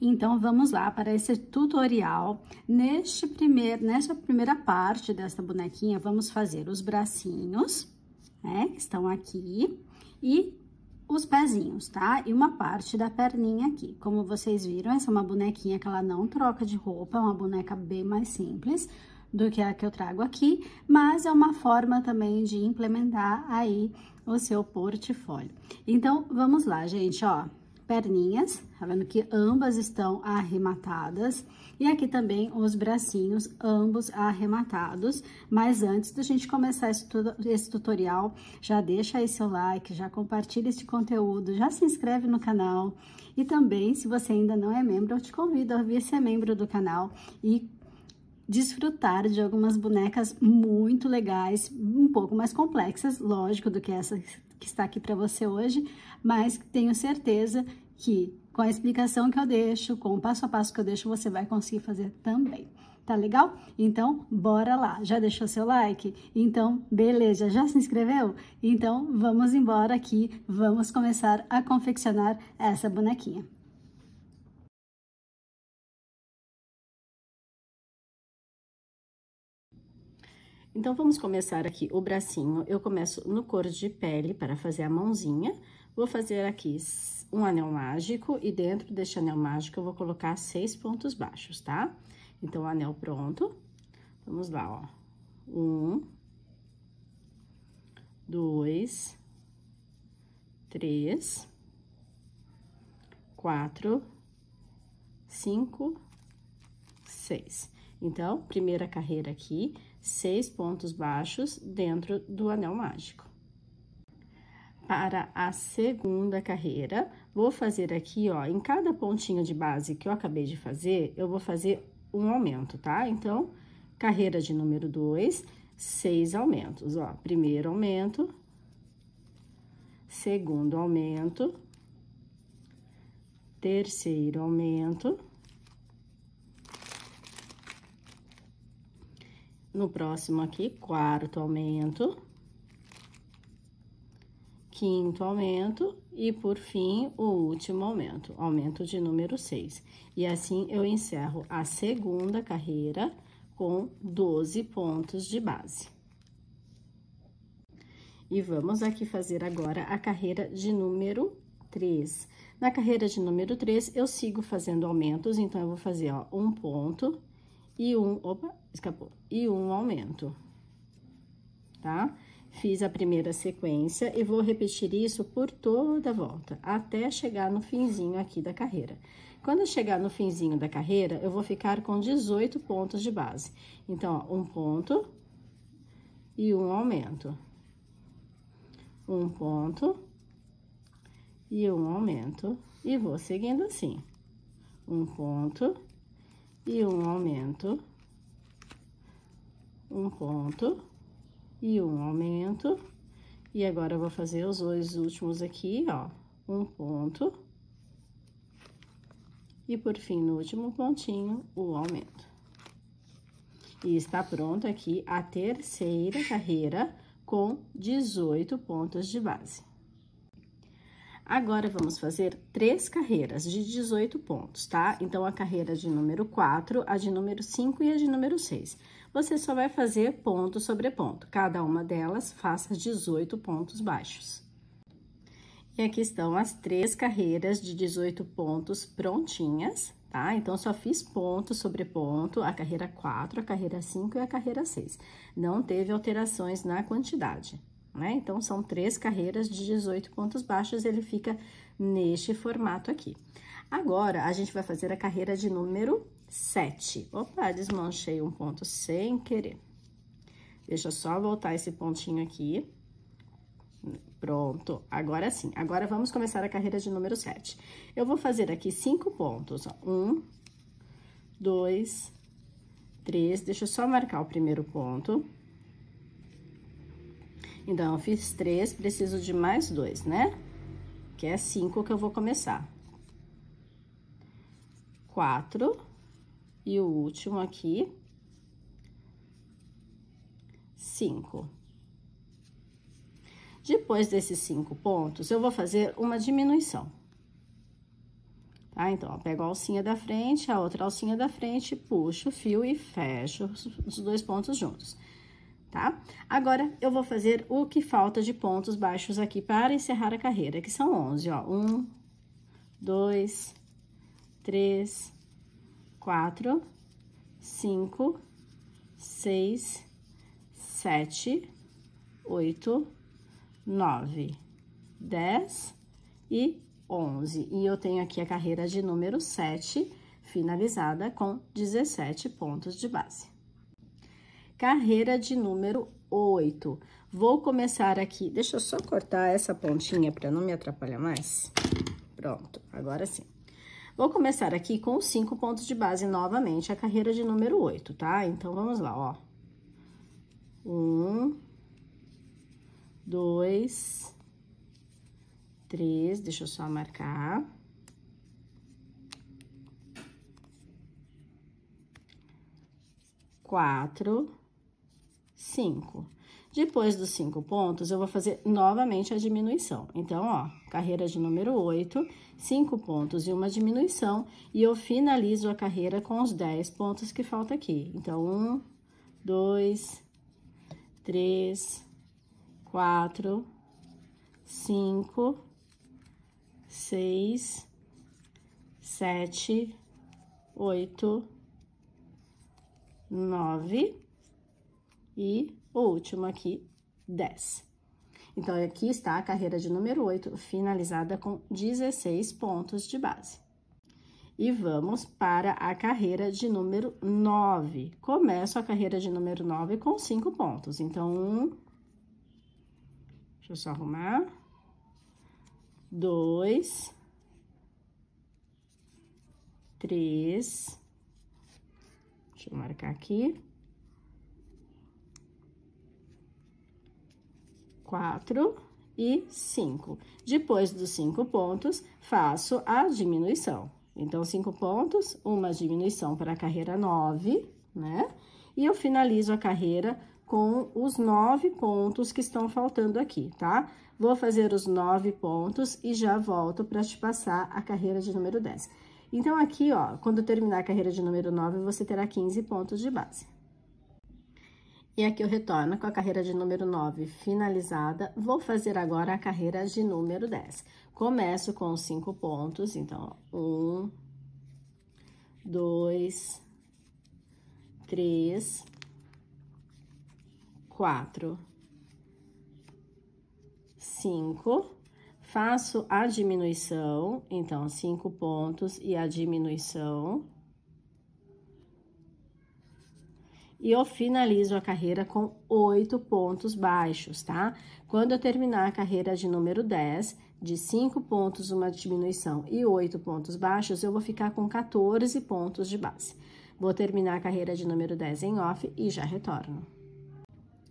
Então, vamos lá para esse tutorial. Nessa primeira parte dessa bonequinha, vamos fazer os bracinhos, né, que estão aqui, e os pezinhos, tá? E uma parte da perninha aqui. Como vocês viram, essa é uma bonequinha que ela não troca de roupa, é uma boneca bem mais simples do que a que eu trago aqui, mas é uma forma também de implementar aí o seu portfólio. Então, vamos lá, gente, ó. Perninhas, tá vendo que ambas estão arrematadas, e aqui também os bracinhos, ambos arrematados. Mas antes da gente começar esse tutorial, já deixa aí seu like, já compartilha esse conteúdo, já se inscreve no canal, e também, se você ainda não é membro, eu te convido a vir ser membro do canal e desfrutar de algumas bonecas muito legais, um pouco mais complexas, lógico, do que essa que está aqui para você hoje, mas tenho certeza que com a explicação que eu deixo, com o passo a passo que eu deixo, você vai conseguir fazer também. Tá legal? Então, bora lá. Já deixou seu like? Então, beleza. Já se inscreveu? Então, vamos embora aqui, vamos começar a confeccionar essa bonequinha. Então, vamos começar aqui o bracinho. Eu começo no couro de pele para fazer a mãozinha. Vou fazer aqui um anel mágico e dentro deste anel mágico eu vou colocar 6 pontos baixos, tá? Então, o anel pronto. Vamos lá, ó. 1, 2, 3, 4, 5, 6. Então, primeira carreira aqui, 6 pontos baixos dentro do anel mágico. Para a segunda carreira, vou fazer aqui, ó, em cada pontinho de base que eu acabei de fazer, eu vou fazer um aumento, tá? Então, carreira de número 2, 6 aumentos, ó. Primeiro aumento, segundo aumento, terceiro aumento. No próximo aqui, quarto aumento, quinto aumento e, por fim, o último aumento, aumento de número 6. E assim, eu encerro a segunda carreira com 12 pontos de base. E vamos aqui fazer agora a carreira de número 3. Na carreira de número 3, eu sigo fazendo aumentos, então, eu vou fazer, ó, um ponto e e um aumento, tá? Fiz a primeira sequência e vou repetir isso por toda a volta, até chegar no finzinho aqui da carreira. Quando eu chegar no finzinho da carreira, eu vou ficar com 18 pontos de base. Então, ó, um ponto e um aumento. Um ponto e um aumento. E vou seguindo assim. Um ponto e um aumento, um ponto e um aumento, e agora eu vou fazer os dois últimos aqui, ó, um ponto, e por fim, no último pontinho, o aumento. E está pronta aqui a terceira carreira com 18 pontos de base. Agora, vamos fazer 3 carreiras de 18 pontos, tá? Então, a carreira de número 4, a de número 5 e a de número 6. Você só vai fazer ponto sobre ponto. Cada uma delas faça 18 pontos baixos. E aqui estão as 3 carreiras de 18 pontos prontinhas, tá? Então, só fiz ponto sobre ponto, a carreira 4, a carreira 5 e a carreira 6. Não teve alterações na quantidade, né? Então, são 3 carreiras de 18 pontos baixos, ele fica neste formato aqui. Agora, a gente vai fazer a carreira de número 7. Opa, desmanchei um ponto sem querer. Deixa eu só voltar esse pontinho aqui. Pronto, agora sim. Agora, vamos começar a carreira de número 7. Eu vou fazer aqui 5 pontos, ó. 1, 2, 3, deixa eu só marcar o primeiro ponto. Então, eu fiz 3, preciso de mais 2, né? Que é 5 que eu vou começar. 4, e o último aqui, 5. Depois desses 5 pontos, eu vou fazer uma diminuição. tá? Então, ó, pego a alcinha da frente, a outra alcinha da frente, puxo o fio e fecho os dois pontos juntos, tá? Agora, eu vou fazer o que falta de pontos baixos aqui para encerrar a carreira, que são 11, ó. 1, 2, 3, 4, 5, 6, 7, 8, 9, 10 e 11. E eu tenho aqui a carreira de número 7, finalizada com 17 pontos de base. Carreira de número 8. Vou começar aqui, deixa eu só cortar essa pontinha para não me atrapalhar mais. Pronto, agora sim. Vou começar aqui com 5 pontos de base novamente, a carreira de número 8, tá? Então, vamos lá, ó. 1, 2, 3, deixa eu só marcar. 4, 5. Depois dos 5 pontos, eu vou fazer novamente a diminuição. Então, ó, carreira de número 8, 5 pontos e uma diminuição, e eu finalizo a carreira com os 10 pontos que falta aqui. Então, 1, 2, 3, 4, 5, 6, 7, 8, 9 e o último aqui, 10. Então, aqui está a carreira de número 8, finalizada com 16 pontos de base. E vamos para a carreira de número 9. Começo a carreira de número 9 com 5 pontos. Então, deixa eu só arrumar. 2, 3, deixa eu marcar aqui. 4 e 5. Depois dos 5 pontos, faço a diminuição. Então, 5 pontos, uma diminuição para a carreira 9, né? E eu finalizo a carreira com os 9 pontos que estão faltando aqui, tá? Vou fazer os 9 pontos e já volto para te passar a carreira de número 10. Então, aqui, ó, quando terminar a carreira de número 9, você terá 15 pontos de base. E aqui eu retorno com a carreira de número 9 finalizada. Vou fazer agora a carreira de número 10. Começo com 5 pontos, então, ó, 1, 2, 3, 4, 5. Faço a diminuição, então, 5 pontos e a diminuição. E eu finalizo a carreira com 8 pontos baixos, tá? Quando eu terminar a carreira de número 10, de 5 pontos, uma diminuição e 8 pontos baixos, eu vou ficar com 14 pontos de base. Vou terminar a carreira de número 10 em off e já retorno.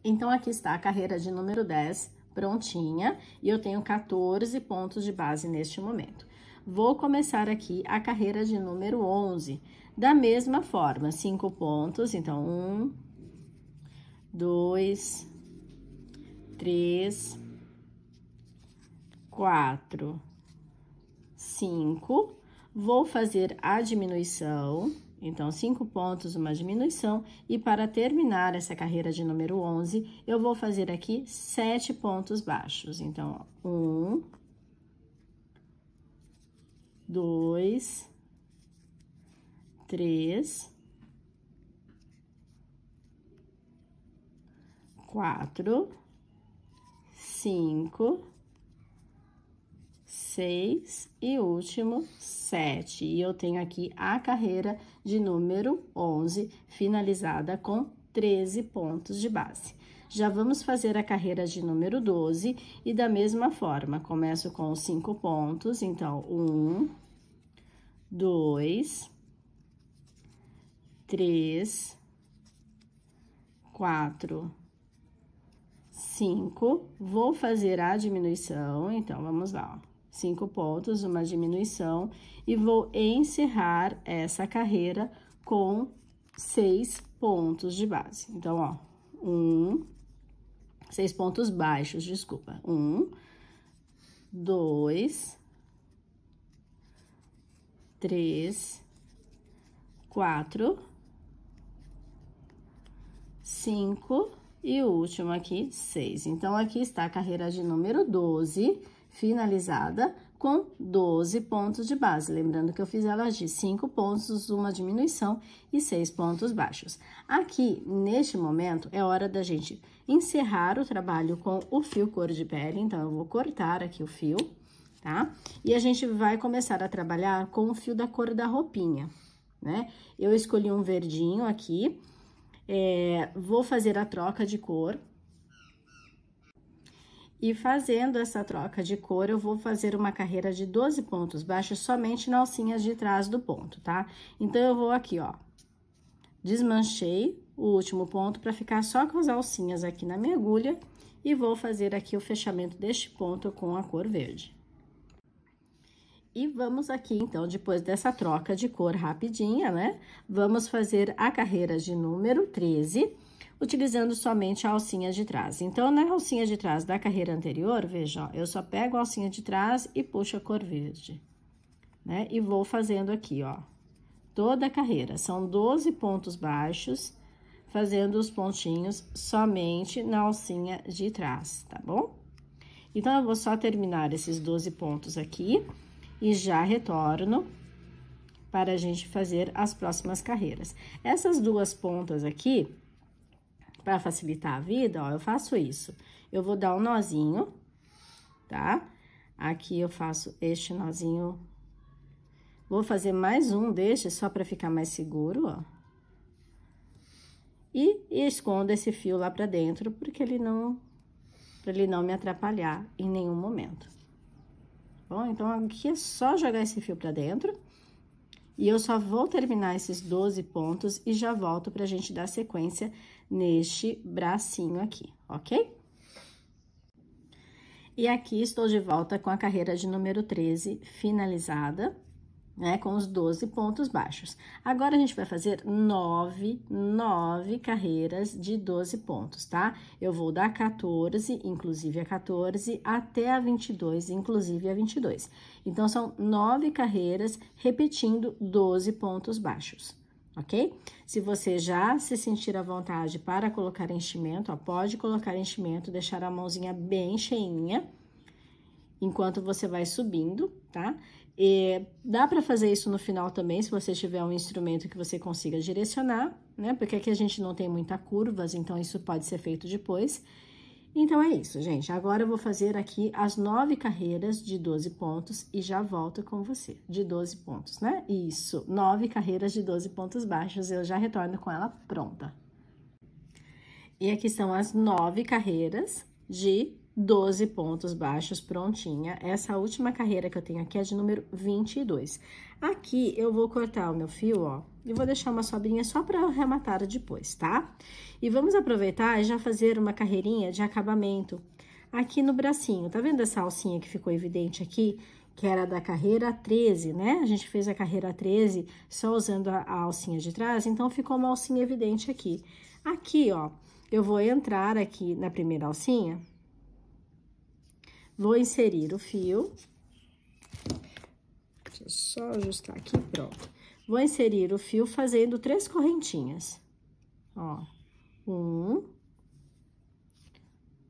Então, aqui está a carreira de número 10 prontinha e eu tenho 14 pontos de base neste momento. Vou começar aqui a carreira de número 11. Da mesma forma, 5 pontos, então, 1, 2, 3, 4, 5. Vou fazer a diminuição, então, 5 pontos, uma diminuição. E para terminar essa carreira de número 11, eu vou fazer aqui 7 pontos baixos. Então, ó, 1, 2, 3, 4, 5, 6 e último 7. E eu tenho aqui a carreira de número 11, finalizada com 13 pontos de base. Já vamos fazer a carreira de número 12 e da mesma forma, começo com 5 pontos, então, 1, 2, 3, 4, 5. Vou fazer a diminuição, então, vamos lá, ó. 5 pontos, uma diminuição, e vou encerrar essa carreira com 6 pontos de base. Então, ó, 6 pontos baixos, desculpa. 1, 2, 3, 4, 5 e o último aqui, 6. Então, aqui está a carreira de número 12, finalizada com 12 pontos de base. Lembrando que eu fiz ela de 5 pontos, uma diminuição e 6 pontos baixos. Aqui, neste momento, é hora da gente encerrar o trabalho com o fio cor de pele. Então, eu vou cortar aqui o fio, tá? E a gente vai começar a trabalhar com o fio da cor da roupinha, né? Eu escolhi um verdinho aqui. Vou fazer a troca de cor. E fazendo essa troca de cor, eu vou fazer uma carreira de 12 pontos baixos somente na alcinha de trás do ponto, tá? Então, eu vou aqui, ó, desmanchei o último ponto para ficar só com as alcinhas aqui na minha agulha e vou fazer aqui o fechamento deste ponto com a cor verde. E vamos aqui, então, depois dessa troca de cor rapidinha, né? Vamos fazer a carreira de número 13, utilizando somente a alcinha de trás. Então, na alcinha de trás da carreira anterior, veja, ó, eu só pego a alcinha de trás e puxo a cor verde, né? E vou fazendo aqui, ó, toda a carreira. São 12 pontos baixos, fazendo os pontinhos somente na alcinha de trás, tá bom? Então, eu vou só terminar esses 12 pontos aqui e já retorno para a gente fazer as próximas carreiras. Essas duas pontas aqui, para facilitar a vida, ó, eu faço isso. Eu vou dar um nozinho, tá? Aqui eu faço este nozinho. Vou fazer mais um deste, só para ficar mais seguro, ó. E escondo esse fio lá pra dentro, porque pra ele não me atrapalhar em nenhum momento. Bom, então, aqui é só jogar esse fio pra dentro. E eu só vou terminar esses 12 pontos e já volto pra gente dar sequência neste bracinho aqui, ok? E aqui estou de volta com a carreira de número 13 finalizada, né, com os 12 pontos baixos. Agora, a gente vai fazer 9 carreiras de 12 pontos, tá? Eu vou da 14, inclusive a 14, até a 22, inclusive a 22. Então, são 9 carreiras repetindo 12 pontos baixos, ok? Se você já se sentir à vontade para colocar enchimento, ó, pode colocar enchimento, deixar a mãozinha bem cheinha, enquanto você vai subindo, tá? E dá para fazer isso no final também, se você tiver um instrumento que você consiga direcionar, né? Porque aqui a gente não tem muita curvas, então isso pode ser feito depois. Então, é isso, gente. Agora, eu vou fazer aqui as 9 carreiras de 12 pontos e já volto com você. De 12 pontos, né? Isso, 9 carreiras de 12 pontos baixos, eu já retorno com ela pronta. E aqui são as 9 carreiras de 12 pontos baixos, prontinha. Essa última carreira que eu tenho aqui é de número 22. Aqui, eu vou cortar o meu fio, ó, e vou deixar uma sobrinha só para arrematar depois, tá? E vamos aproveitar e já fazer uma carreirinha de acabamento aqui no bracinho. Tá vendo essa alcinha que ficou evidente aqui? Que era da carreira 13, né? A gente fez a carreira 13 só usando a alcinha de trás, então ficou uma alcinha evidente aqui. Aqui, ó, eu vou entrar aqui na primeira alcinha. Vou inserir o fio. Deixa eu só ajustar aqui, pronto. Vou inserir o fio fazendo 3 correntinhas. Ó, 1,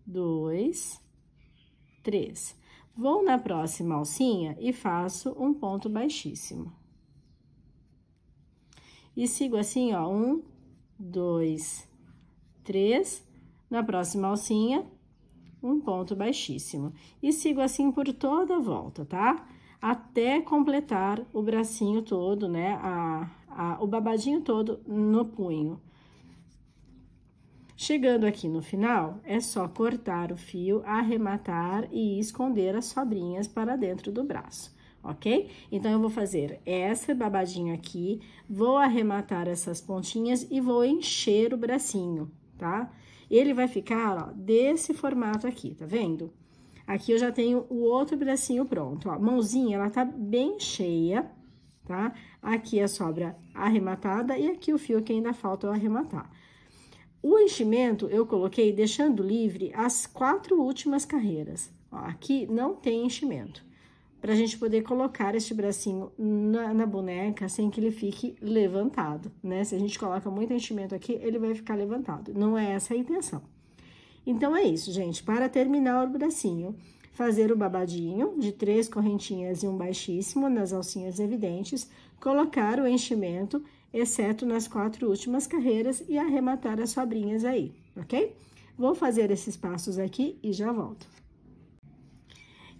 2, 3. Vou na próxima alcinha e faço um ponto baixíssimo. E sigo assim, ó, 1, 2, 3. Na próxima alcinha, um ponto baixíssimo. E sigo assim por toda a volta, tá? Até completar o bracinho todo, né? O babadinho todo no punho. Chegando aqui no final, é só cortar o fio, arrematar e esconder as sobrinhas para dentro do braço, ok? Então, eu vou fazer essa babadinho aqui, vou arrematar essas pontinhas e vou encher o bracinho, tá? Ele vai ficar, ó, desse formato aqui, tá vendo? Aqui eu já tenho o outro bracinho pronto, ó. Mãozinha, ela tá bem cheia, tá? Aqui a sobra arrematada e aqui o fio que ainda falta eu arrematar. O enchimento eu coloquei deixando livre as 4 últimas carreiras. Ó, aqui não tem enchimento. pra gente poder colocar este bracinho na boneca sem que ele fique levantado, né? Se a gente coloca muito enchimento aqui, ele vai ficar levantado. Não é essa a intenção. Então, é isso, gente. Para terminar o bracinho, fazer o babadinho de 3 correntinhas e um baixíssimo nas alcinhas evidentes, colocar o enchimento, exceto nas 4 últimas carreiras, e arrematar as sobrinhas aí, ok? Vou fazer esses passos aqui e já volto.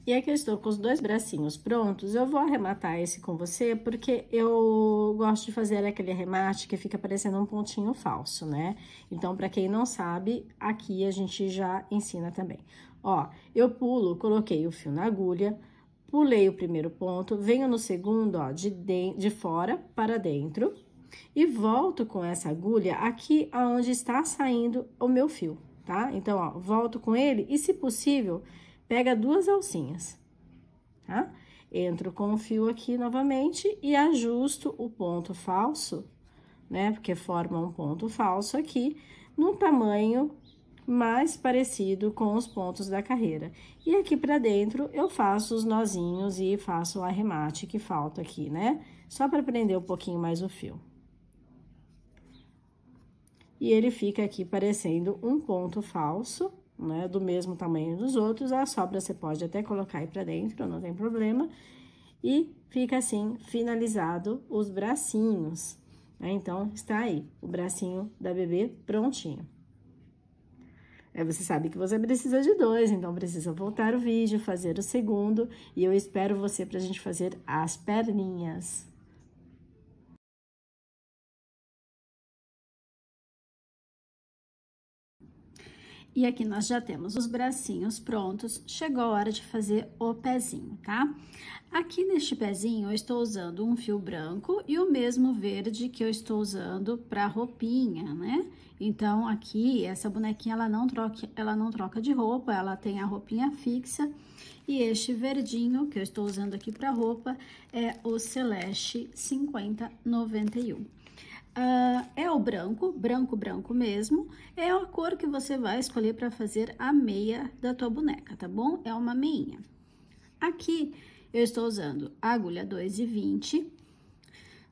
E aqui eu estou com os 2 bracinhos prontos, eu vou arrematar esse com você, porque eu gosto de fazer aquele arremate que fica parecendo um pontinho falso, né? Então, pra quem não sabe, aqui a gente já ensina também. Ó, eu coloquei o fio na agulha, pulei o primeiro ponto, venho no segundo, ó, de fora para dentro, e volto com essa agulha aqui aonde está saindo o meu fio, tá? Então, ó, volto com ele e, se possível, pega 2 alcinhas, tá? Entro com o fio aqui novamente e ajusto o ponto falso, né? Porque forma um ponto falso aqui, no tamanho mais parecido com os pontos da carreira. E aqui pra dentro, eu faço os nozinhos e faço o arremate que falta aqui, né? Só pra prender um pouquinho mais o fio. E ele fica aqui parecendo um ponto falso, né, do mesmo tamanho dos outros. A sobra você pode até colocar aí pra dentro, não tem problema. E fica assim, finalizado os bracinhos, né? Então, está aí o bracinho da bebê prontinho. Você sabe que você precisa de 2, então precisa voltar o vídeo, fazer o segundo, e eu espero você pra gente fazer as perninhas. E aqui nós já temos os bracinhos prontos, chegou a hora de fazer o pezinho, tá? Aqui neste pezinho eu estou usando um fio branco e o mesmo verde que eu estou usando para roupinha, né? Então, aqui, essa bonequinha, ela não troca de roupa, ela tem a roupinha fixa. E este verdinho que eu estou usando aqui para roupa é o Celeste 5091. É o branco mesmo, é a cor que você vai escolher para fazer a meia da tua boneca, tá bom? É uma meinha. Aqui, eu estou usando a agulha 2,20,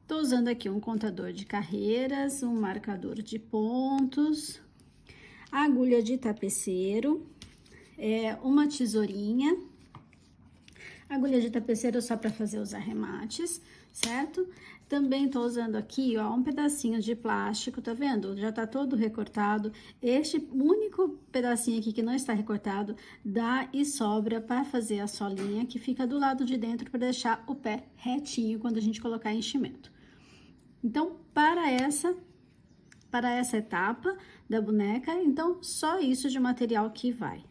tô usando aqui um contador de carreiras, um marcador de pontos, a agulha de tapeceiro, uma tesourinha, agulha de tapeceiro só para fazer os arremates, certo? Também tô usando aqui, ó, um pedacinho de plástico, tá vendo? Já tá todo recortado. Este único pedacinho aqui que não está recortado, dá e sobra para fazer a solinha que fica do lado de dentro para deixar o pé retinho quando a gente colocar enchimento. Então, para essa etapa da boneca, então, só isso de material que vai,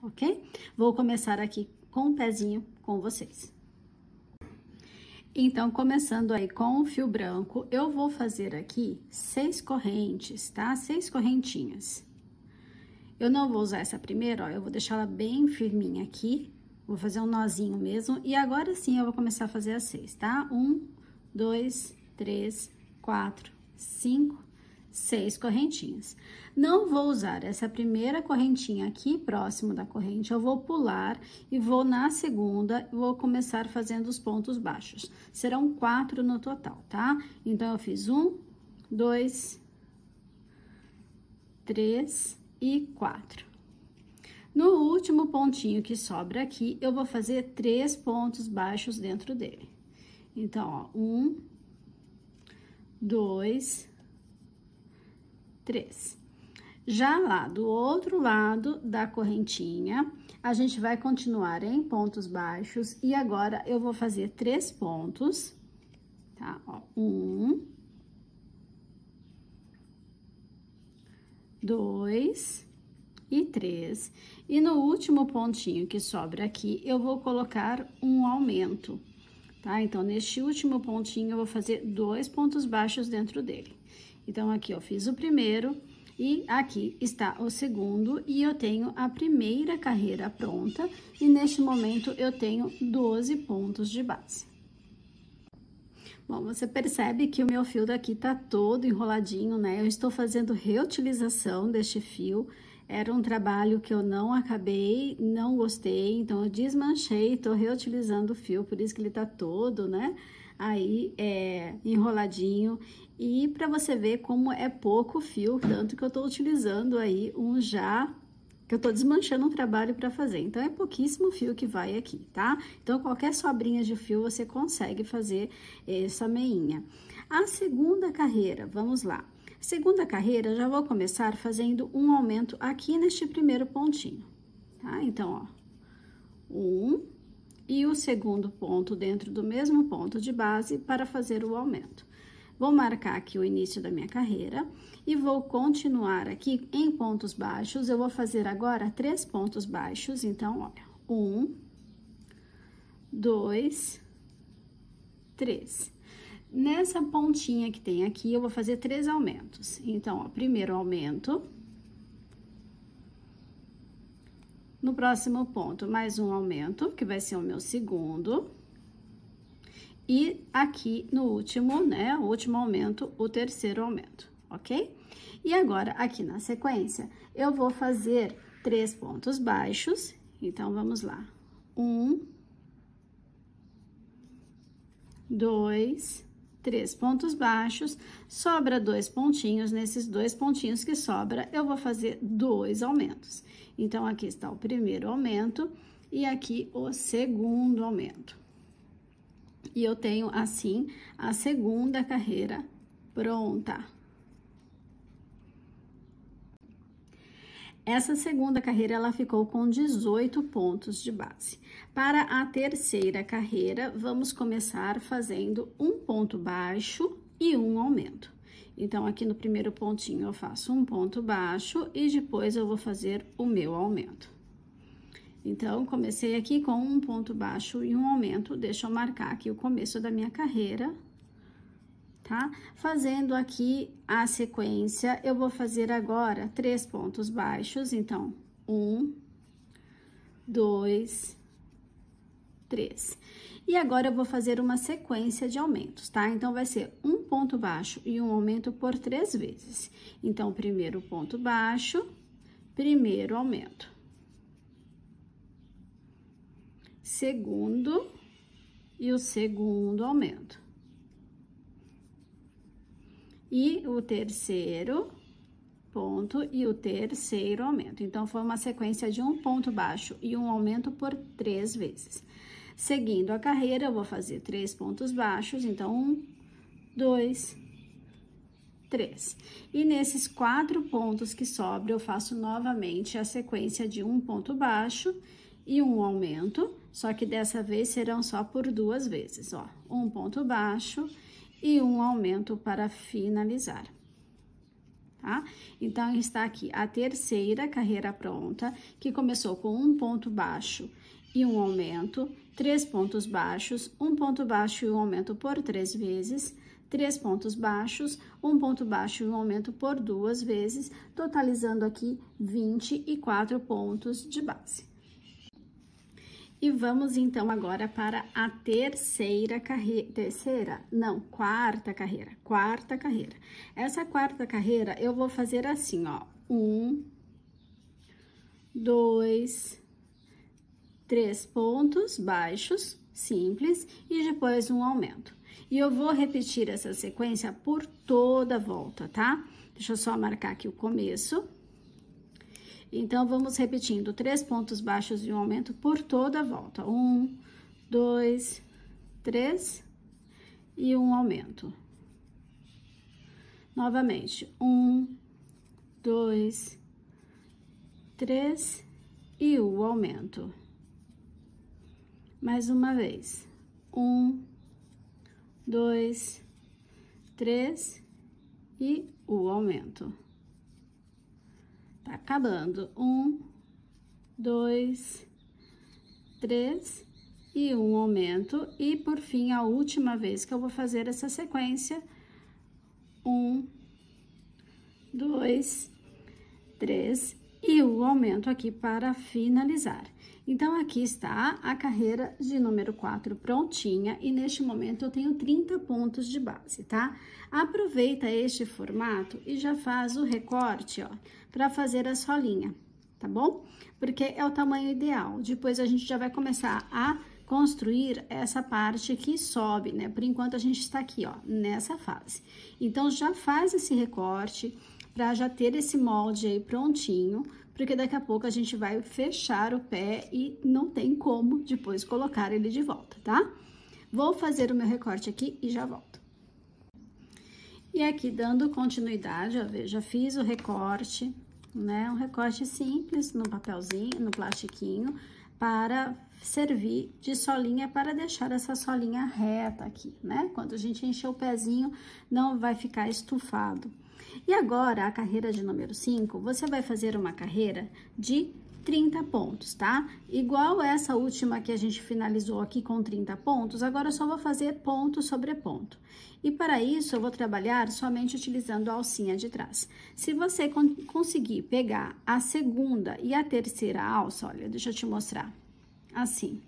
ok? Vou começar aqui com o pezinho com vocês. Então, começando aí com o fio branco, eu vou fazer aqui 6 correntes, tá? 6 correntinhas. Eu não vou usar essa primeira, ó, eu vou deixar ela bem firminha aqui, vou fazer um nozinho mesmo, e agora sim eu vou começar a fazer as 6, tá? 1, 2, 3, 4, 5, 6 correntinhas. Não vou usar essa primeira correntinha aqui próximo da corrente, eu vou pular e vou na segunda, vou começar fazendo os pontos baixos. Serão 4 no total, tá? Então, eu fiz 1, 2, 3 e 4. No último pontinho que sobra aqui, eu vou fazer 3 pontos baixos dentro dele. Então, ó, 1, 2, 3. Já lá do outro lado da correntinha, a gente vai continuar em pontos baixos e agora eu vou fazer 3 pontos, tá? Ó, 1, 2 e 3. E no último pontinho que sobra aqui, eu vou colocar um aumento, tá? Então, neste último pontinho, eu vou fazer 2 pontos baixos dentro dele. Então, aqui eu fiz o primeiro e aqui está o segundo e eu tenho a primeira carreira pronta e neste momento eu tenho 12 pontos de base. Bom, você percebe que o meu fio daqui tá todo enroladinho, né? Eu estou fazendo reutilização deste fio. era um trabalho que eu não acabei, não gostei, então eu desmanchei, tô reutilizando o fio, por isso que ele tá todo, né, aí enroladinho. E para você ver como é pouco fio, tanto que eu tô utilizando aí um já, que eu tô desmanchando um trabalho para fazer. Então, é pouquíssimo fio que vai aqui, tá? Então, qualquer sobrinha de fio, você consegue fazer essa meinha. A segunda carreira, vamos lá. Segunda carreira, já vou começar fazendo um aumento aqui neste primeiro pontinho, tá? Então, ó, e o segundo ponto dentro do mesmo ponto de base para fazer o aumento. Vou marcar aqui o início da minha carreira e vou continuar aqui em pontos baixos. Eu vou fazer agora 3 pontos baixos, então, olha, 1, 2, 3. Nessa pontinha que tem aqui, eu vou fazer 3 aumentos. Então, ó, primeiro aumento. No próximo ponto, mais um aumento, que vai ser o meu segundo. E aqui no último, né, o último aumento, o terceiro aumento, ok? E agora, aqui na sequência, eu vou fazer 3 pontos baixos. Então, vamos lá. 1, 2, 3 pontos baixos, sobra 2 pontinhos. Nesses 2 pontinhos que sobra, eu vou fazer 2 aumentos. Então, aqui está o primeiro aumento e aqui o segundo aumento. E eu tenho, assim, a segunda carreira pronta. Essa segunda carreira, ela ficou com 18 pontos de base. Para a terceira carreira, vamos começar fazendo um ponto baixo e um aumento. Então, aqui no primeiro pontinho, eu faço um ponto baixo e depois eu vou fazer o meu aumento. Então, comecei aqui com um ponto baixo e um aumento. Deixa eu marcar aqui o começo da minha carreira, tá? Fazendo aqui a sequência, eu vou fazer agora 3 pontos baixos. Então, 1, 2, 3. E agora, eu vou fazer uma sequência de aumentos, tá? Então, vai ser um ponto baixo e um aumento por 3 vezes. Então, primeiro ponto baixo, primeiro aumento. Segundo e o segundo aumento. E o terceiro ponto e o terceiro aumento. Então, foi uma sequência de um ponto baixo e um aumento por 3 vezes. Seguindo a carreira, eu vou fazer 3 pontos baixos. Então, 1, 2, 3. E nesses 4 pontos que sobram, eu faço novamente a sequência de um ponto baixo e um aumento, só que dessa vez serão só por 2 vezes, ó. Um ponto baixo e um aumento para finalizar, tá? Então, está aqui a terceira carreira pronta, que começou com um ponto baixo e um aumento, 3 pontos baixos, um ponto baixo e um aumento por 3 vezes, 3 pontos baixos, um ponto baixo e um aumento por 2 vezes, totalizando aqui 24 pontos de base. E vamos, então, agora para a quarta carreira. Essa quarta carreira, eu vou fazer assim, ó, 1, 2, 3 pontos baixos, simples, e depois um aumento. E eu vou repetir essa sequência por toda a volta, tá? Deixa eu só marcar aqui o começo. Então, vamos repetindo 3 pontos baixos e um aumento por toda a volta. 1, 2, 3 e um aumento. Novamente, 1, 2, 3 e o aumento. Mais uma vez. 1, 2, 3 e o aumento. Tá acabando. 1, 2, 3 e um aumento. E, por fim, a última vez que eu vou fazer essa sequência. 1, 2, 3 e o aumento aqui para finalizar. Então, aqui está a carreira de número 4 prontinha e neste momento eu tenho 30 pontos de base, tá? Aproveita este formato e já faz o recorte, ó, para fazer a solinha, tá bom? Porque é o tamanho ideal. Depois a gente já vai começar a construir essa parte que sobe, né? Por enquanto a gente está aqui, ó, nessa fase. Então, já faz esse recorte para já ter esse molde aí prontinho, porque daqui a pouco a gente vai fechar o pé e não tem como depois colocar ele de volta, tá? Vou fazer o meu recorte aqui e já volto. E aqui, dando continuidade, ó, veja, fiz o recorte, né? Um recorte simples no papelzinho, no plastiquinho, para servir de solinha, para deixar essa solinha reta aqui, né? Quando a gente encher o pezinho, não vai ficar estufado. E agora, a carreira de número 5, você vai fazer uma carreira de 30 pontos, tá? Igual essa última que a gente finalizou aqui com 30 pontos, agora eu só vou fazer ponto sobre ponto. E para isso, eu vou trabalhar somente utilizando a alcinha de trás. Se você conseguir pegar a segunda e a terceira alça, olha, deixa eu te mostrar, assim.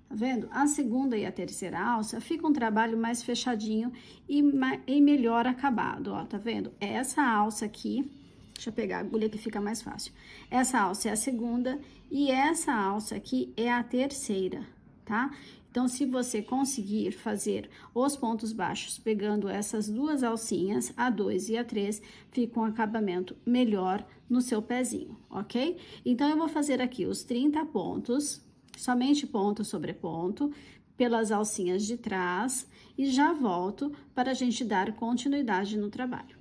Tá vendo? A segunda e a terceira alça fica um trabalho mais fechadinho e melhor acabado, ó, tá vendo? Essa alça aqui, deixa eu pegar a agulha que fica mais fácil. Essa alça é a segunda e essa alça aqui é a terceira, tá? Então, se você conseguir fazer os pontos baixos pegando essas duas alcinhas, a 2 e a 3, fica um acabamento melhor no seu pezinho, ok? Então, eu vou fazer aqui os 30 pontos, somente ponto sobre ponto, pelas alcinhas de trás, e já volto para a gente dar continuidade no trabalho.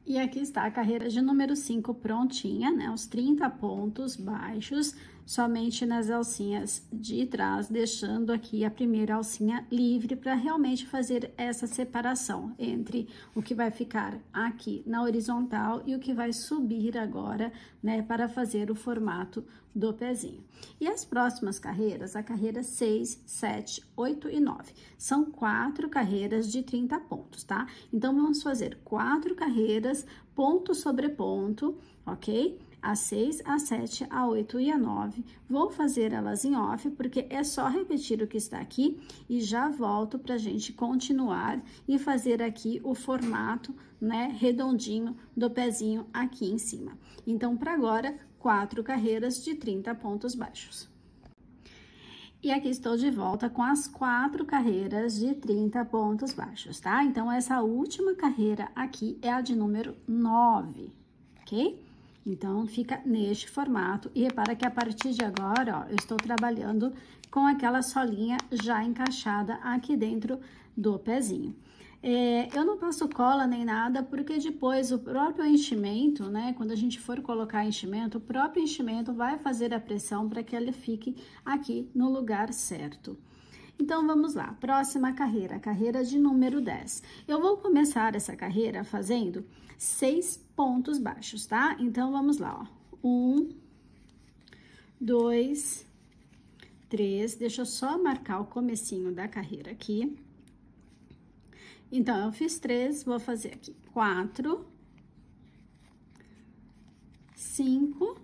E aqui está a carreira de número 5 prontinha, né? Os 30 pontos baixos, somente nas alcinhas de trás, deixando aqui a primeira alcinha livre para realmente fazer essa separação entre o que vai ficar aqui na horizontal e o que vai subir agora, né, para fazer o formato do pezinho. E as próximas carreiras, a carreira 6, 7, 8 e 9, são 4 carreiras de 30 pontos, tá? Então, vamos fazer 4 carreiras, ponto sobre ponto, ok? A 6, a 7, a 8 e a 9. Vou fazer elas em off, porque é só repetir o que está aqui e já volto pra gente continuar e fazer aqui o formato, né, redondinho do pezinho aqui em cima. Então, para agora, 4 carreiras de 30 pontos baixos. E aqui estou de volta com as 4 carreiras de 30 pontos baixos, tá? Então, essa última carreira aqui é a de número 9, ok? Então, fica neste formato. E repara que a partir de agora, ó, eu estou trabalhando com aquela solinha já encaixada aqui dentro do pezinho. Eu não passo cola nem nada, porque depois o próprio enchimento, né? Quando a gente for colocar enchimento, o próprio enchimento vai fazer a pressão para que ele fique aqui no lugar certo. Então, vamos lá. Próxima carreira, a carreira de número 10. Eu vou começar essa carreira fazendo 6 pontos baixos, tá? Então, vamos lá, ó. 1, 2, 3. Deixa eu só marcar o comecinho da carreira aqui. Então, eu fiz 3, vou fazer aqui 4, 5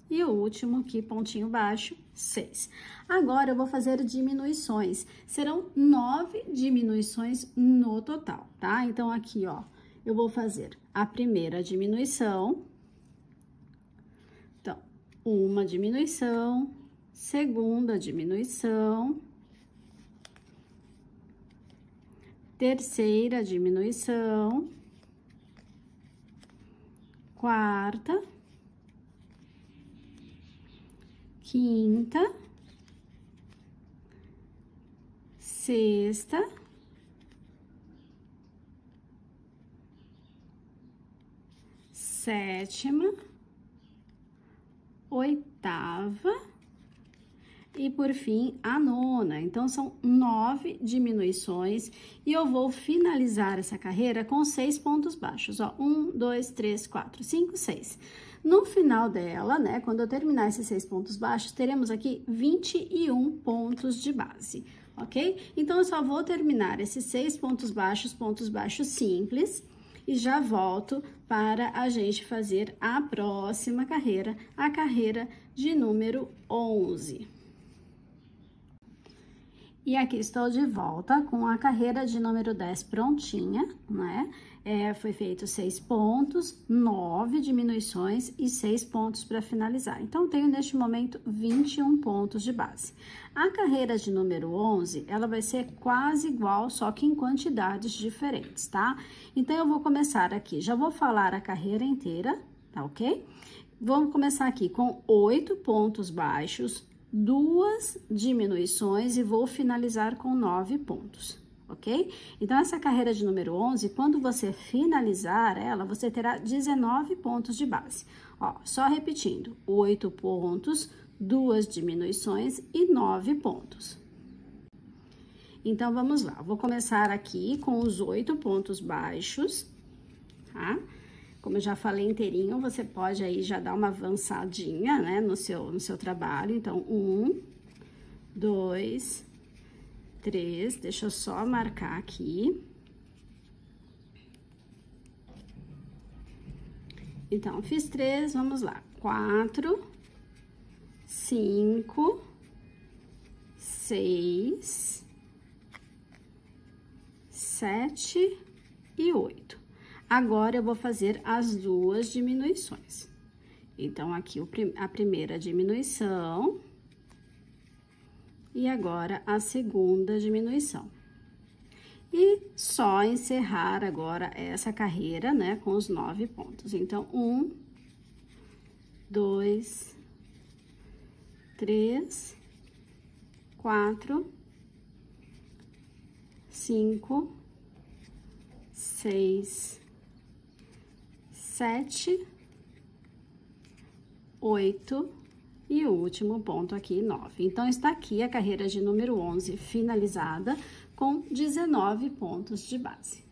e o último aqui, pontinho baixo, 6. Agora, eu vou fazer diminuições. Serão 9 diminuições no total, tá? Então, aqui, ó, eu vou fazer a primeira diminuição. Então, uma diminuição, segunda diminuição, terceira diminuição, quarta, quinta, sexta, sétima, oitava e, por fim, a nona. Então, são 9 diminuições e eu vou finalizar essa carreira com 6 pontos baixos, ó. 1, 2, 3, 4, 5, 6. No final dela, né, quando eu terminar esses 6 pontos baixos, teremos aqui 21 pontos de base, ok? Então, eu só vou terminar esses 6 pontos baixos simples, e já volto para a gente fazer a próxima carreira, a carreira de número 11. E aqui estou de volta com a carreira de número 10 prontinha, né? Foi feito 6 pontos, 9 diminuições e 6 pontos para finalizar. Então, tenho neste momento 21 pontos de base. A carreira de número 11, ela vai ser quase igual, só que em quantidades diferentes, tá? Então, eu vou começar aqui, já vou falar a carreira inteira, tá ok? Vamos começar aqui com 8 pontos baixos, 2 diminuições e vou finalizar com 9 pontos, ok? Então, essa carreira de número 11, quando você finalizar ela, você terá 19 pontos de base. Ó, só repetindo, 8 pontos, 2 diminuições e 9 pontos. Então, vamos lá. Vou começar aqui com os 8 pontos baixos, tá? Como eu já falei inteirinho, você pode aí já dar uma avançadinha, né, no seu trabalho. Então, 1, 2, 3, deixa eu só marcar aqui. Então, fiz 3, vamos lá. 4, 5, 6, 7 e 8. Agora, eu vou fazer as 2 diminuições. Então, aqui a primeira diminuição e agora a segunda diminuição. E só encerrar agora essa carreira, né, com os 9 pontos. Então, 1, 2, 3, 4, 5, 6, 7, 8 e o último ponto aqui, 9. Então, está aqui a carreira de número 11 finalizada com 19 pontos de base.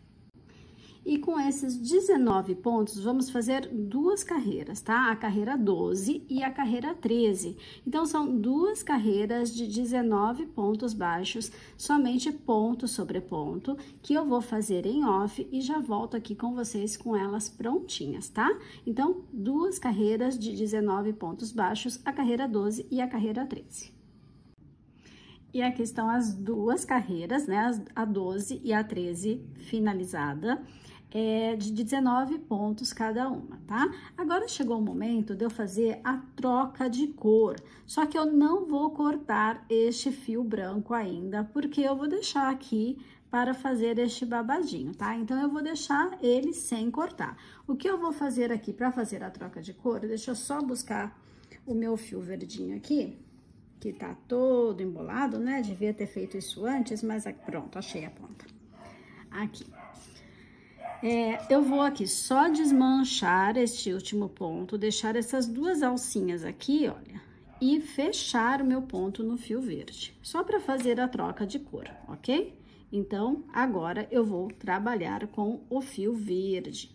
E com esses 19 pontos, vamos fazer 2 carreiras, tá? A carreira 12 e a carreira 13. Então, são 2 carreiras de 19 pontos baixos, somente ponto sobre ponto, que eu vou fazer em off e já volto aqui com vocês com elas prontinhas, tá? Então, 2 carreiras de 19 pontos baixos, a carreira 12 e a carreira 13. E aqui estão as 2 carreiras, né? A 12 e a 13 finalizada. De 19 pontos cada uma, tá? Agora chegou o momento de eu fazer a troca de cor, só que eu não vou cortar este fio branco ainda, porque eu vou deixar aqui para fazer este babadinho, tá? Então, eu vou deixar ele sem cortar. O que eu vou fazer aqui para fazer a troca de cor, deixa eu só buscar o meu fio verdinho aqui, que tá todo embolado, né? Devia ter feito isso antes, mas pronto, achei a ponta. Aqui. Eu vou aqui só desmanchar este último ponto, deixar essas 2 alcinhas aqui, olha, e fechar o meu ponto no fio verde, só para fazer a troca de cor, ok? Então, agora eu vou trabalhar com o fio verde.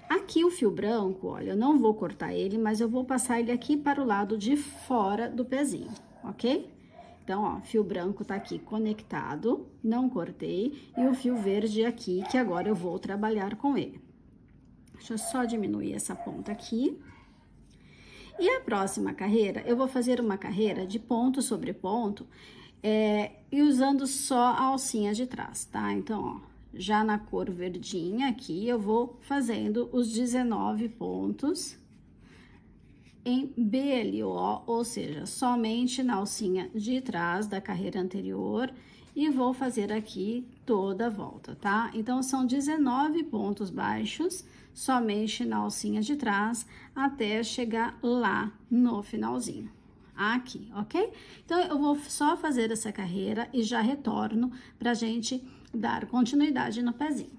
Aqui o fio branco, olha, eu não vou cortar ele, mas eu vou passar ele aqui para o lado de fora do pezinho, ok? Então, ó, fio branco tá aqui conectado, não cortei, e o fio verde aqui, que agora eu vou trabalhar com ele. Deixa eu só diminuir essa ponta aqui. E a próxima carreira, eu vou fazer uma carreira de ponto sobre ponto, e usando só a alcinha de trás, tá? Então, ó, já na cor verdinha aqui, eu vou fazendo os 19 pontos em BLO, ou seja, somente na alcinha de trás da carreira anterior, e vou fazer aqui toda a volta, tá? Então, são 19 pontos baixos, somente na alcinha de trás, até chegar lá no finalzinho, aqui, ok? Então, eu vou só fazer essa carreira e já retorno pra gente dar continuidade no pezinho.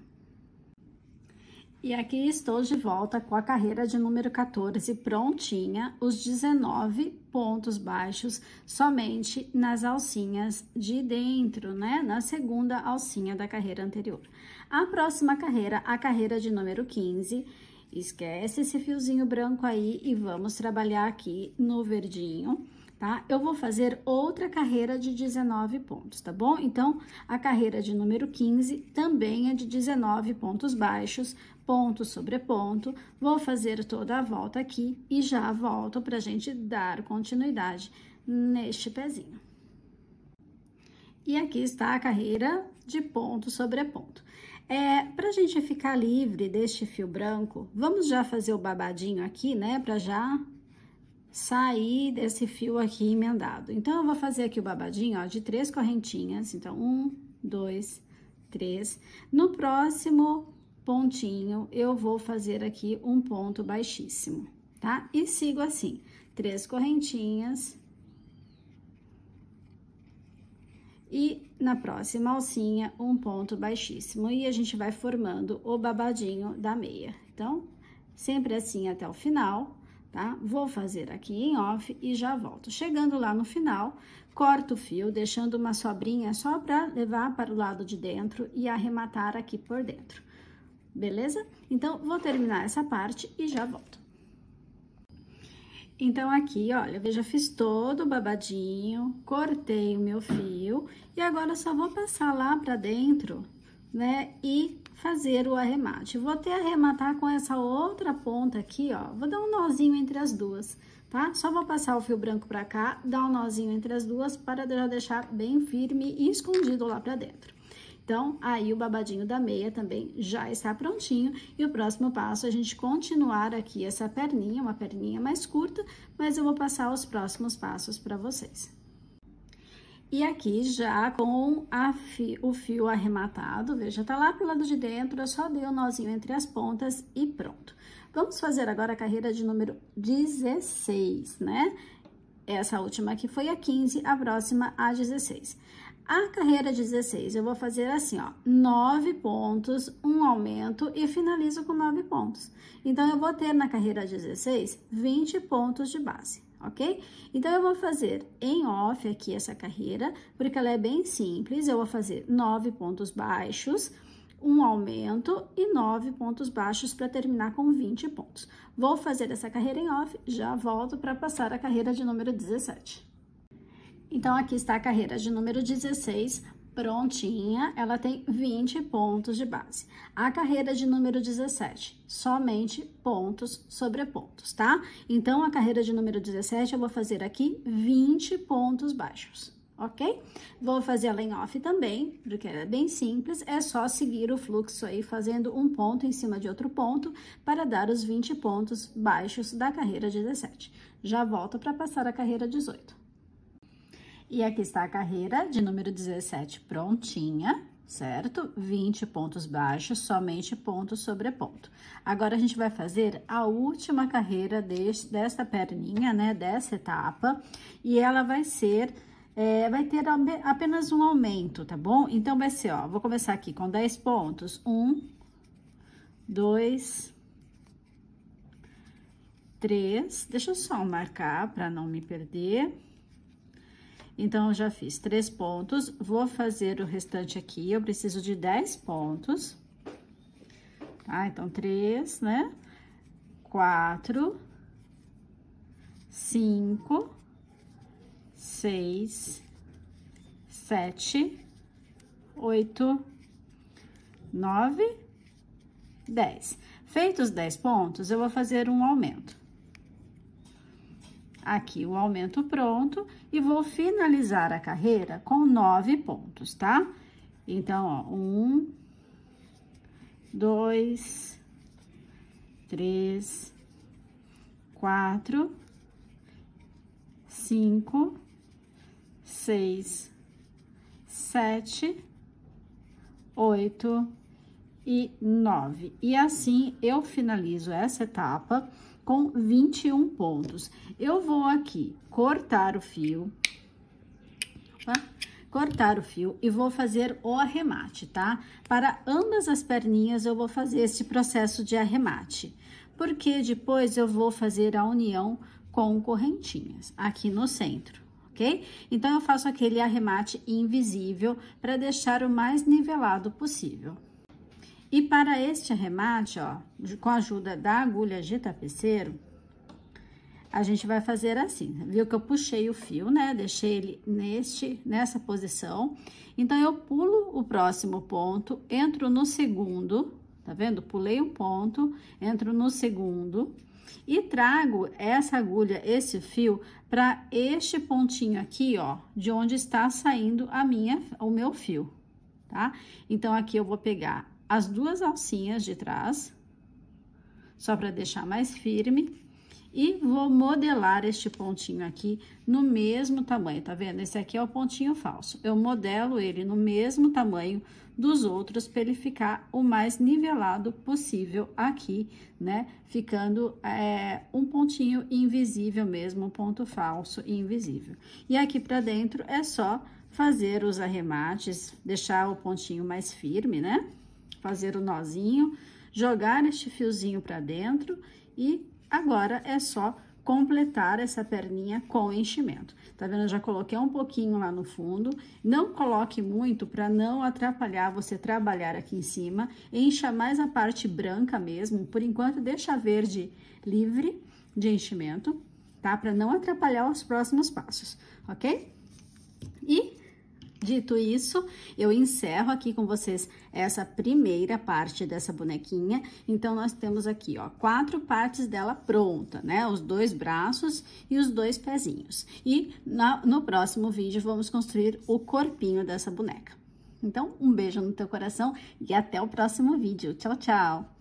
E aqui estou de volta com a carreira de número 14 prontinha, os 19 pontos baixos somente nas alcinhas de dentro, né? Na segunda alcinha da carreira anterior. A próxima carreira, a carreira de número 15, esquece esse fiozinho branco aí e vamos trabalhar aqui no verdinho. tá? Eu vou fazer outra carreira de 19 pontos, tá bom? Então, a carreira de número 15 também é de 19 pontos baixos, ponto sobre ponto. Vou fazer toda a volta aqui e já volto pra gente dar continuidade neste pezinho. E aqui está a carreira de ponto sobre ponto. Pra gente ficar livre deste fio branco, vamos já fazer o babadinho aqui, né? Pra já sair desse fio aqui emendado. Então, eu vou fazer aqui o babadinho, ó, de 3 correntinhas. Então, 1, 2, 3. No próximo pontinho, eu vou fazer aqui um ponto baixíssimo, tá? E sigo assim, 3 correntinhas. E na próxima alcinha, um ponto baixíssimo. E a gente vai formando o babadinho da meia. Então, sempre assim até o final, tá? Vou fazer aqui em off e já volto. Chegando lá no final, corto o fio, deixando uma sobrinha só para levar para o lado de dentro e arrematar aqui por dentro. Beleza? Então, vou terminar essa parte e já volto. Então, aqui, olha, eu já fiz todo o babadinho, cortei o meu fio e agora eu só vou passar lá pra dentro, né, e fazer o arremate. Vou até arrematar com essa outra ponta aqui, ó, vou dar um nozinho entre as duas, tá? Só vou passar o fio branco pra cá, dar um nozinho entre as duas para já deixar bem firme e escondido lá pra dentro. Então, aí o babadinho da meia também já está prontinho. E o próximo passo é a gente continuar aqui essa perninha, uma perninha mais curta, mas eu vou passar os próximos passos para vocês. E aqui já com o fio arrematado, veja, tá lá pro lado de dentro, eu só dei um nozinho entre as pontas e pronto. Vamos fazer agora a carreira de número 16, né? Essa última aqui foi a 15, a próxima a 16. A carreira 16, eu vou fazer assim, ó, 9 pontos, um aumento e finalizo com 9 pontos. Então, eu vou ter na carreira 16, 20 pontos de base, ok? Então, eu vou fazer em off aqui essa carreira, porque ela é bem simples. Eu vou fazer 9 pontos baixos, um aumento e 9 pontos baixos para terminar com 20 pontos. Vou fazer essa carreira em off, já volto para passar a carreira de número 17. Então, aqui está a carreira de número 16, prontinha, ela tem 20 pontos de base. A carreira de número 17, somente pontos sobre pontos, tá? Então, a carreira de número 17, eu vou fazer aqui 20 pontos baixos, ok? Vou fazer ela em off também, porque é bem simples, é só seguir o fluxo aí, fazendo um ponto em cima de outro ponto, para dar os 20 pontos baixos da carreira 17. Já volto para passar a carreira 18. E aqui está a carreira de número 17 prontinha, certo? 20 pontos baixos, somente ponto sobre ponto. Agora, a gente vai fazer a última carreira desta perninha, né? Dessa etapa. E ela vai ser, vai ter apenas um aumento, tá bom? Então, vai ser, ó, vou começar aqui com 10 pontos. 1, 2, 3. Deixa eu só marcar para não me perder. Então, eu já fiz 3 pontos, vou fazer o restante aqui, eu preciso de 10 pontos, tá? Então, 3, né? 4, 5, 6, 7, 8, 9, 10. Feitos os 10 pontos, eu vou fazer um aumento. Aqui o aumento pronto e vou finalizar a carreira com 9 pontos, tá? Então, ó, 1, 2, 3, 4, 5, 6, 7, 8 e 9. E assim eu finalizo essa etapa com 21 pontos. Eu vou aqui cortar o fio, e vou fazer o arremate, tá? Para ambas as perninhas eu vou fazer esse processo de arremate, porque depois eu vou fazer a união com correntinhas aqui no centro, ok? Então, eu faço aquele arremate invisível para deixar o mais nivelado possível. E para este arremate, ó, com a ajuda da agulha de tapeceiro, a gente vai fazer assim, viu que eu puxei o fio, né? Deixei ele nessa posição. Então, eu pulo o próximo ponto, entro no segundo, tá vendo? Pulei um ponto, entro no segundo e trago essa agulha, esse fio, para este pontinho aqui, ó, de onde está saindo o meu fio, tá? Então, aqui eu vou pegar as duas alcinhas de trás, só para deixar mais firme. E vou modelar este pontinho aqui no mesmo tamanho, tá vendo? Esse aqui é o pontinho falso. Eu modelo ele no mesmo tamanho dos outros para ele ficar o mais nivelado possível aqui, né? Ficando um pontinho invisível mesmo, um ponto falso e invisível. E aqui para dentro é só fazer os arremates, deixar o pontinho mais firme, né? Fazer o nozinho, jogar este fiozinho para dentro e agora é só completar essa perninha com enchimento. Tá vendo? Eu já coloquei um pouquinho lá no fundo. Não coloque muito para não atrapalhar você trabalhar aqui em cima. Encha mais a parte branca mesmo. Por enquanto, deixa a verde livre de enchimento, tá? Para não atrapalhar os próximos passos, ok? E dito isso, eu encerro aqui com vocês essa primeira parte dessa bonequinha. Então, nós temos aqui, ó, 4 partes dela pronta, né? Os 2 braços e os 2 pezinhos. E no próximo vídeo, vamos construir o corpinho dessa boneca. Então, um beijo no teu coração e até o próximo vídeo. Tchau, tchau!